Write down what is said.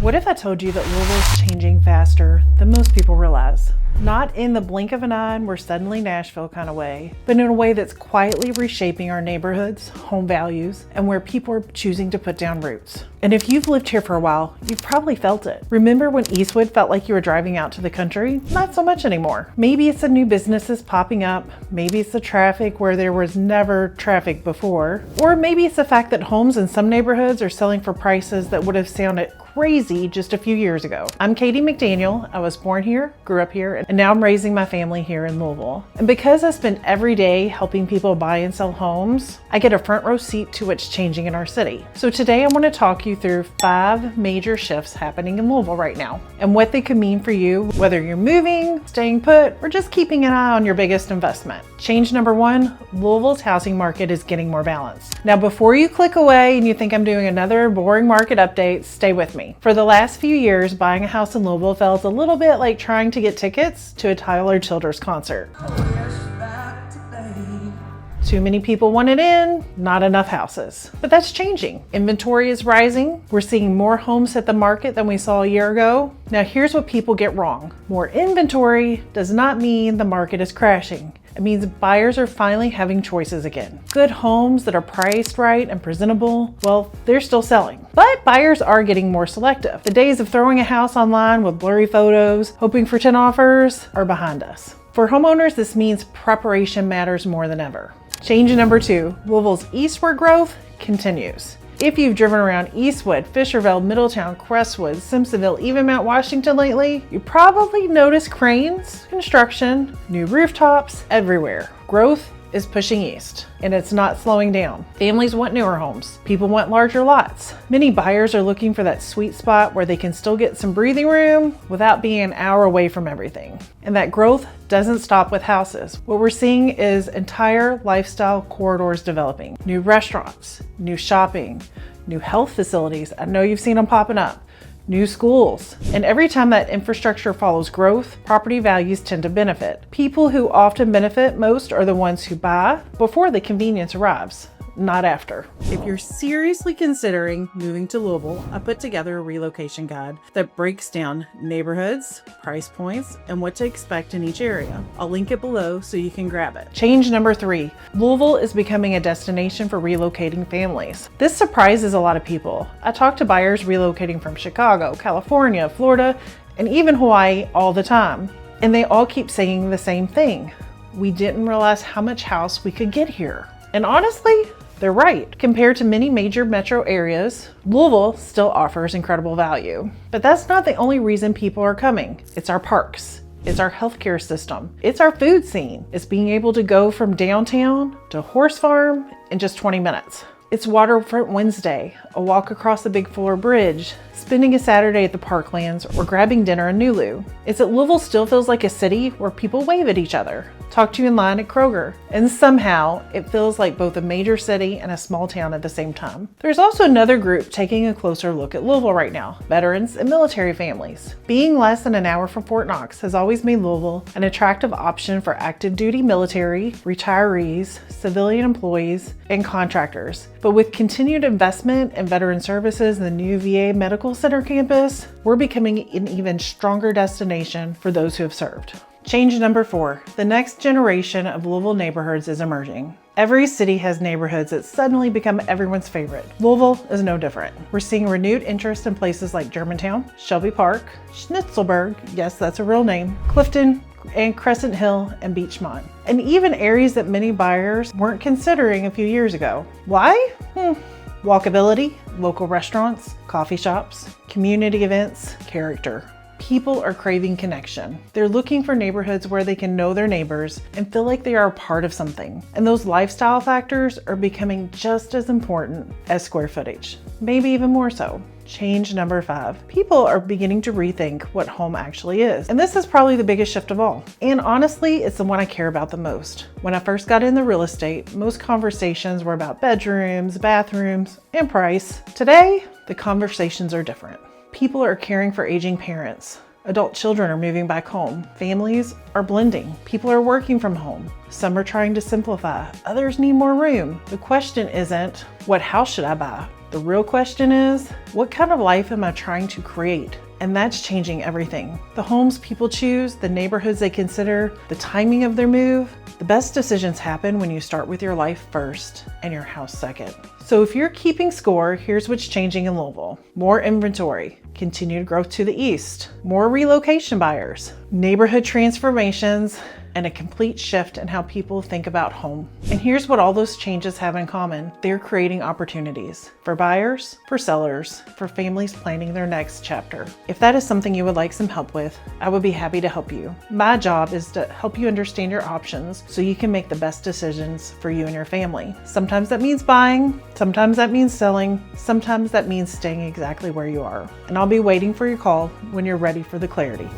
What if I told you that Louisville's changing faster than most people realize? Not in the blink of an eye and we're suddenly Nashville kind of way, but in a way that's quietly reshaping our neighborhoods, home values, and where people are choosing to put down roots. And if you've lived here for a while, you've probably felt it. Remember when Eastwood felt like you were driving out to the country? Not so much anymore. Maybe it's the new businesses popping up, maybe it's the traffic where there was never traffic before, or maybe it's the fact that homes in some neighborhoods are selling for prices that would have sounded crazy just a few years ago. I'm Katie McDaniel. I was born here, grew up here, and now I'm raising my family here in Louisville. And because I spend every day helping people buy and sell homes, I get a front row seat to what's changing in our city. So today I want to talk you through 5 major shifts happening in Louisville right now and what they could mean for you, whether you're moving, staying put, or just keeping an eye on your biggest investment. Change number 1, Louisville's housing market is getting more balanced. Now, before you click away and you think I'm doing another boring market update, stay with me. For the last few years, buying a house in Louisville felt a little bit like trying to get tickets to a Tyler Childers concert. Too many people wanted in, not enough houses. But that's changing. Inventory is rising. We're seeing more homes hit the market than we saw a year ago. Now here's what people get wrong. More inventory does not mean the market is crashing. It means buyers are finally having choices again. Good homes that are priced right and presentable, well, they're still selling. But buyers are getting more selective. The days of throwing a house online with blurry photos, hoping for 10 offers, are behind us. For homeowners, this means preparation matters more than ever. Change number 2, Louisville's eastward growth continues. If you've driven around Eastwood, Fisherville, Middletown, Crestwood, Simpsonville, even Mount Washington lately, you probably noticed cranes, construction, new rooftops everywhere. Growth is pushing east, and it's not slowing down. Families want newer homes. People want larger lots. Many buyers are looking for that sweet spot where they can still get some breathing room without being an hour away from everything. And that growth doesn't stop with houses. What we're seeing is entire lifestyle corridors developing. New restaurants, new shopping, new health facilities. I know you've seen them popping up. New schools. And every time that infrastructure follows growth, property values tend to benefit. People who often benefit most are the ones who buy before the convenience arrives, not after. If you're seriously considering moving to Louisville, I put together a relocation guide that breaks down neighborhoods, price points, and what to expect in each area. I'll link it below so you can grab it. Change number 3, Louisville is becoming a destination for relocating families. This surprises a lot of people. I talk to buyers relocating from Chicago, California, Florida, and even Hawaii all the time. And they all keep saying the same thing. We didn't realize how much house we could get here. And honestly, they're right. Compared to many major metro areas, Louisville still offers incredible value. But that's not the only reason people are coming. It's our parks. It's our healthcare system. It's our food scene. It's being able to go from downtown to Horse Farm in just 20 minutes. It's Waterfront Wednesday, a walk across the Big Fuller Bridge, spending a Saturday at the Parklands, or grabbing dinner in Nulu. It's that Louisville still feels like a city where people wave at each other, talk to you in line at Kroger, and somehow it feels like both a major city and a small town at the same time. There's also another group taking a closer look at Louisville right now, veterans and military families. Being less than an hour from Fort Knox has always made Louisville an attractive option for active duty military, retirees, civilian employees, and contractors. But with continued investment in veteran services and the new VA Medical Center campus, we're becoming an even stronger destination for those who have served. Change number 4, the next generation of Louisville neighborhoods is emerging. Every city has neighborhoods that suddenly become everyone's favorite. Louisville is no different. We're seeing renewed interest in places like Germantown, Shelby Park, Schnitzelburg, yes, that's a real name, Clifton, and Crescent Hill and Beachmont, and even areas that many buyers weren't considering a few years ago. Why? Walkability, local restaurants, coffee shops, community events, character. People are craving connection. They're looking for neighborhoods where they can know their neighbors and feel like they are a part of something. And those lifestyle factors are becoming just as important as square footage, maybe even more so. Change number 5. People are beginning to rethink what home actually is. And this is probably the biggest shift of all. And honestly, it's the one I care about the most. When I first got into real estate, most conversations were about bedrooms, bathrooms, and price. Today, the conversations are different. People are caring for aging parents. Adult children are moving back home. Families are blending. People are working from home. Some are trying to simplify. Others need more room. The question isn't, what house should I buy? The real question is, what kind of life am I trying to create? And that's changing everything. The homes people choose, the neighborhoods they consider, the timing of their move. The best decisions happen when you start with your life first and your house second. So if you're keeping score, here's what's changing in Louisville. More inventory, continued growth to the east, more relocation buyers, neighborhood transformations, and a complete shift in how people think about home. And here's what all those changes have in common. They're creating opportunities for buyers, for sellers, for families planning their next chapter. If that is something you would like some help with, I would be happy to help you. My job is to help you understand your options so you can make the best decisions for you and your family. Sometimes that means buying, sometimes that means selling, sometimes that means staying exactly where you are. And I'll be waiting for your call when you're ready for the clarity.